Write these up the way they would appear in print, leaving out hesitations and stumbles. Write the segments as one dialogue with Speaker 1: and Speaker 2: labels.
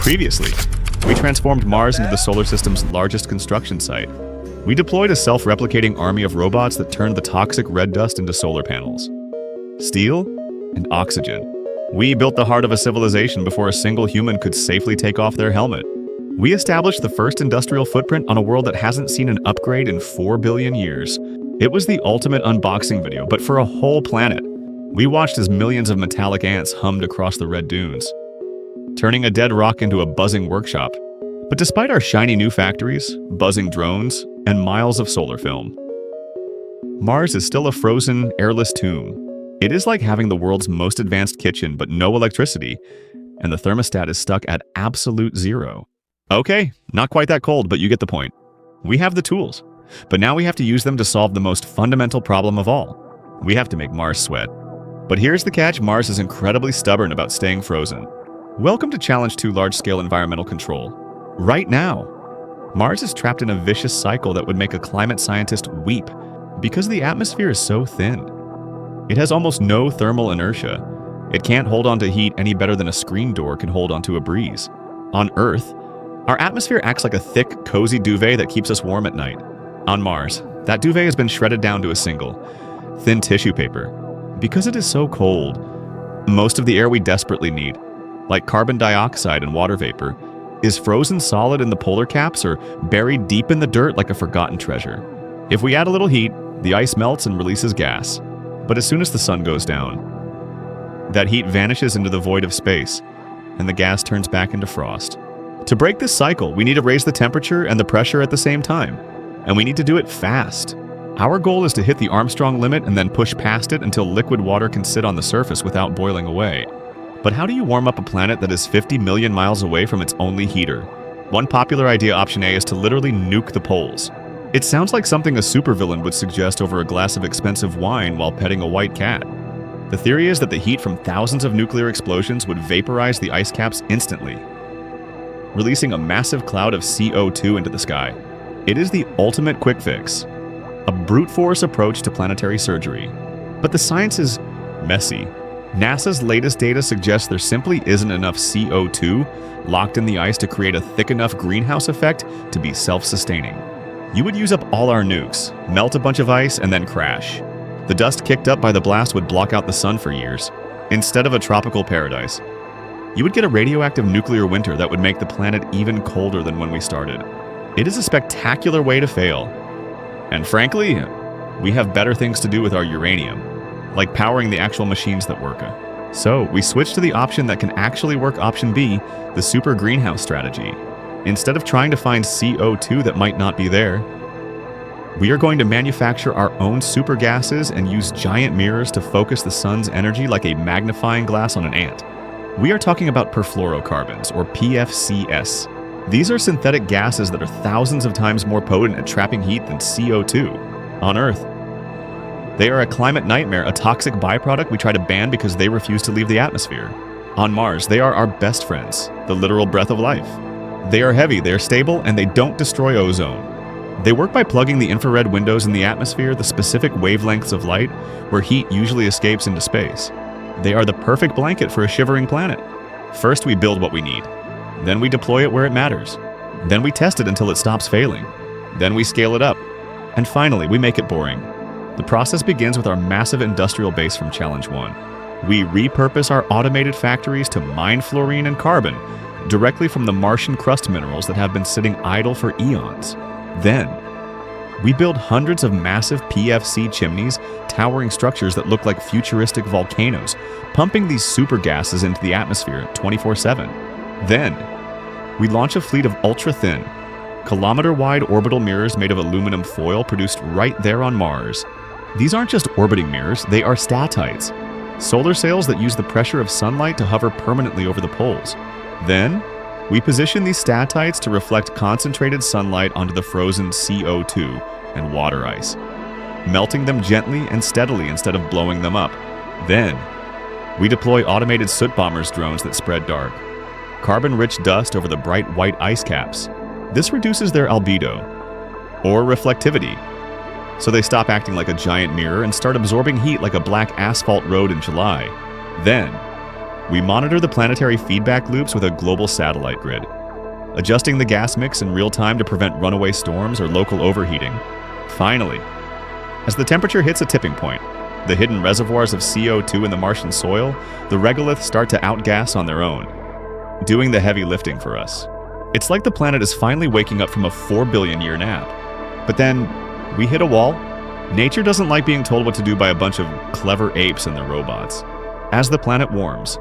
Speaker 1: Previously, we transformed Mars into the solar system's largest construction site. We deployed a self-replicating army of robots that turned the toxic red dust into solar panels, steel, and oxygen. We built the heart of a civilization before a single human could safely take off their helmet. We established the first industrial footprint on a world that hasn't seen an upgrade in 4 billion years. It was the ultimate unboxing video, but for a whole planet. We watched as millions of metallic ants hummed across the red dunes, turning a dead rock into a buzzing workshop. But despite our shiny new factories, buzzing drones, and miles of solar film, Mars is still a frozen, airless tomb. It is like having the world's most advanced kitchen but no electricity, and the thermostat is stuck at absolute zero. Okay, not quite that cold, but you get the point. We have the tools, but now we have to use them to solve the most fundamental problem of all. We have to make Mars sweat. But here's the catch: Mars is incredibly stubborn about staying frozen. Welcome to Challenge 2 large-scale environmental control. Right now, Mars is trapped in a vicious cycle that would make a climate scientist weep because the atmosphere is so thin. It has almost no thermal inertia. It can't hold on to heat any better than a screen door can hold onto a breeze. On Earth, our atmosphere acts like a thick, cozy duvet that keeps us warm at night. On Mars, that duvet has been shredded down to a single, thin tissue paper. Because it is so cold, most of the air we desperately need, like carbon dioxide and water vapor, is frozen solid in the polar caps or buried deep in the dirt like a forgotten treasure. If we add a little heat, the ice melts and releases gas. But as soon as the sun goes down, that heat vanishes into the void of space, and the gas turns back into frost. To break this cycle, we need to raise the temperature and the pressure at the same time, and we need to do it fast. Our goal is to hit the Armstrong limit and then push past it until liquid water can sit on the surface without boiling away. But how do you warm up a planet that is 50 million miles away from its only heater? One popular idea, option A, is to literally nuke the poles. It sounds like something a supervillain would suggest over a glass of expensive wine while petting a white cat. The theory is that the heat from thousands of nuclear explosions would vaporize the ice caps instantly, releasing a massive cloud of CO2 into the sky. It is the ultimate quick fix, a brute force approach to planetary surgery. But the science is messy. NASA's latest data suggests there simply isn't enough CO2 locked in the ice to create a thick enough greenhouse effect to be self-sustaining. You would use up all our nukes, melt a bunch of ice, and then crash. The dust kicked up by the blast would block out the sun for years, instead of a tropical paradise. You would get a radioactive nuclear winter that would make the planet even colder than when we started. It is a spectacular way to fail. And frankly, we have better things to do with our uranium, like powering the actual machines that work. So we switched to the option that can actually work, option B, the super greenhouse strategy. Instead of trying to find CO2 that might not be there, we are going to manufacture our own super gases and use giant mirrors to focus the sun's energy like a magnifying glass on an ant. We are talking about perfluorocarbons, or PFCs. These are synthetic gases that are thousands of times more potent at trapping heat than CO2. On Earth, they are a climate nightmare, a toxic byproduct we try to ban because they refuse to leave the atmosphere. On Mars, they are our best friends, the literal breath of life. They are heavy, they are stable, and they don't destroy ozone. They work by plugging the infrared windows in the atmosphere, the specific wavelengths of light where heat usually escapes into space. They are the perfect blanket for a shivering planet. First, we build what we need. Then we deploy it where it matters. Then we test it until it stops failing. Then we scale it up. And finally, we make it boring. The process begins with our massive industrial base from Challenge 1. We repurpose our automated factories to mine fluorine and carbon directly from the Martian crust minerals that have been sitting idle for eons. Then, we build hundreds of massive PFC chimneys, towering structures that look like futuristic volcanoes, pumping these super gases into the atmosphere 24/7. Then, we launch a fleet of ultra-thin, kilometer-wide orbital mirrors made of aluminum foil produced right there on Mars. These aren't just orbiting mirrors, they are statites, solar sails that use the pressure of sunlight to hover permanently over the poles. Then, we position these statites to reflect concentrated sunlight onto the frozen CO2 and water ice, melting them gently and steadily instead of blowing them up. Then, we deploy automated soot bombers drones that spread dark, carbon-rich dust over the bright white ice caps. This reduces their albedo, or reflectivity, so they stop acting like a giant mirror and start absorbing heat like a black asphalt road in July. Then, We monitor the planetary feedback loops with a global satellite grid, adjusting the gas mix in real time to prevent runaway storms or local overheating. Finally, as the temperature hits a tipping point, the hidden reservoirs of CO2 in the Martian soil, the regoliths start to outgas on their own, doing the heavy lifting for us. It's like the planet is finally waking up from a 4 billion year nap. But then, we hit a wall. Nature doesn't like being told what to do by a bunch of clever apes and their robots. As the planet warms,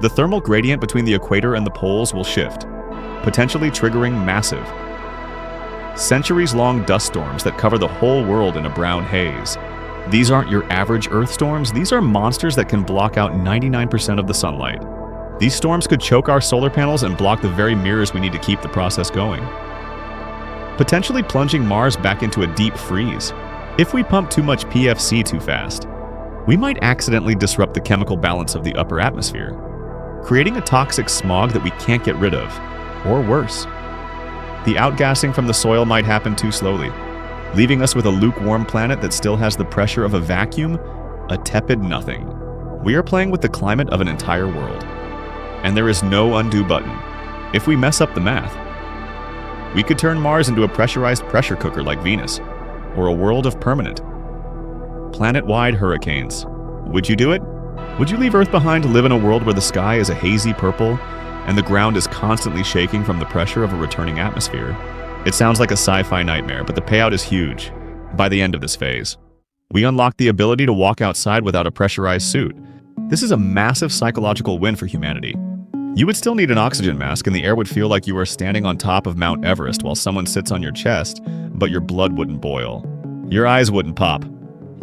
Speaker 1: the thermal gradient between the equator and the poles will shift, potentially triggering massive, centuries-long dust storms that cover the whole world in a brown haze. These aren't your average Earth storms, these are monsters that can block out 99% of the sunlight. These storms could choke our solar panels and block the very mirrors we need to keep the process going, potentially plunging Mars back into a deep freeze. If we pump too much PFC too fast, we might accidentally disrupt the chemical balance of the upper atmosphere, creating a toxic smog that we can't get rid of, or worse. The outgassing from the soil might happen too slowly, leaving us with a lukewarm planet that still has the pressure of a vacuum, a tepid nothing. We are playing with the climate of an entire world, and there is no undo button. If we mess up the math, we could turn Mars into a pressurized pressure cooker like Venus, or a world of permanent, planet-wide hurricanes. Would you do it? Would you leave Earth behind to live in a world where the sky is a hazy purple and the ground is constantly shaking from the pressure of a returning atmosphere? It sounds like a sci-fi nightmare, but the payout is huge. By the end of this phase, we unlock the ability to walk outside without a pressurized suit. This is a massive psychological win for humanity. You would still need an oxygen mask, and the air would feel like you were standing on top of Mount Everest while someone sits on your chest, but your blood wouldn't boil. Your eyes wouldn't pop.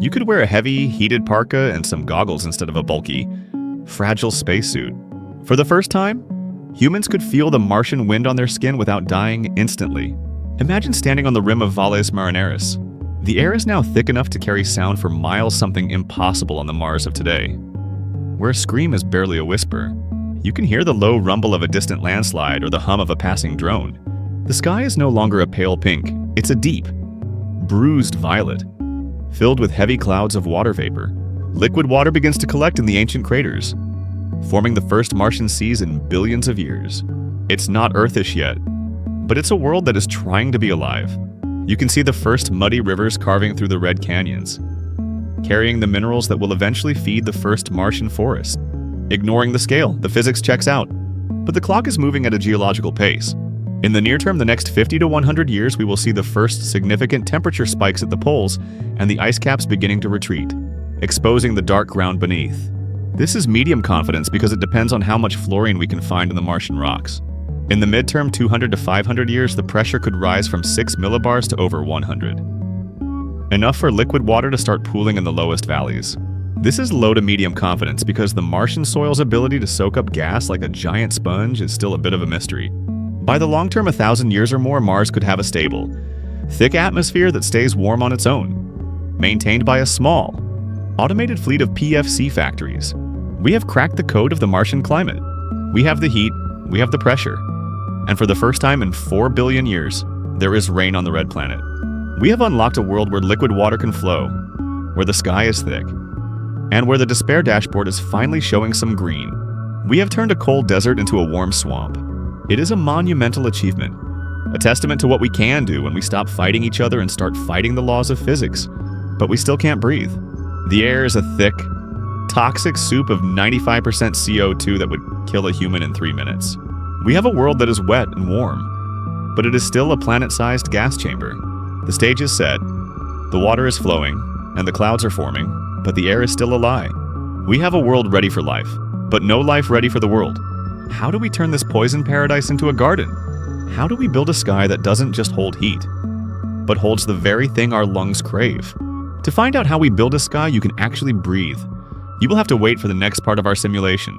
Speaker 1: You could wear a heavy, heated parka and some goggles instead of a bulky, fragile spacesuit. For the first time, humans could feel the Martian wind on their skin without dying instantly. Imagine standing on the rim of Valles Marineris. The air is now thick enough to carry sound for miles, something impossible on the Mars of today, where a scream is barely a whisper. You can hear the low rumble of a distant landslide or the hum of a passing drone. The sky is no longer a pale pink, it's a deep, bruised violet, filled with heavy clouds of water vapor. Liquid water begins to collect in the ancient craters, forming the first Martian seas in billions of years. It's not Earthish yet, but it's a world that is trying to be alive. You can see the first muddy rivers carving through the red canyons, carrying the minerals that will eventually feed the first Martian forest. Ignoring the scale, the physics checks out, but the clock is moving at a geological pace. In the near term, the next 50 to 100 years, we will see the first significant temperature spikes at the poles and the ice caps beginning to retreat, exposing the dark ground beneath. This is medium confidence because it depends on how much fluorine we can find in the Martian rocks. In the midterm 200 to 500 years, the pressure could rise from 6 millibars to over 100. Enough for liquid water to start pooling in the lowest valleys. This is low to medium confidence because the Martian soil's ability to soak up gas like a giant sponge is still a bit of a mystery. By the long term, 1,000 years or more, Mars could have a stable, thick atmosphere that stays warm on its own, maintained by a small, automated fleet of PFC factories. We have cracked the code of the Martian climate. We have the heat, we have the pressure, and for the first time in 4 billion years, there is rain on the red planet. We have unlocked a world where liquid water can flow, where the sky is thick, and where the despair dashboard is finally showing some green. We have turned a cold desert into a warm swamp. It is a monumental achievement, a testament to what we can do when we stop fighting each other and start fighting the laws of physics. But we still can't breathe. The air is a thick, toxic soup of 95% CO2 that would kill a human in 3 minutes. We have a world that is wet and warm, but it is still a planet-sized gas chamber. The stage is set, the water is flowing, and the clouds are forming, but the air is still a lie. We have a world ready for life, but no life ready for the world. How do we turn this poison paradise into a garden? How do we build a sky that doesn't just hold heat, but holds the very thing our lungs crave? To find out how we build a sky you can actually breathe, you will have to wait for the next part of our simulation.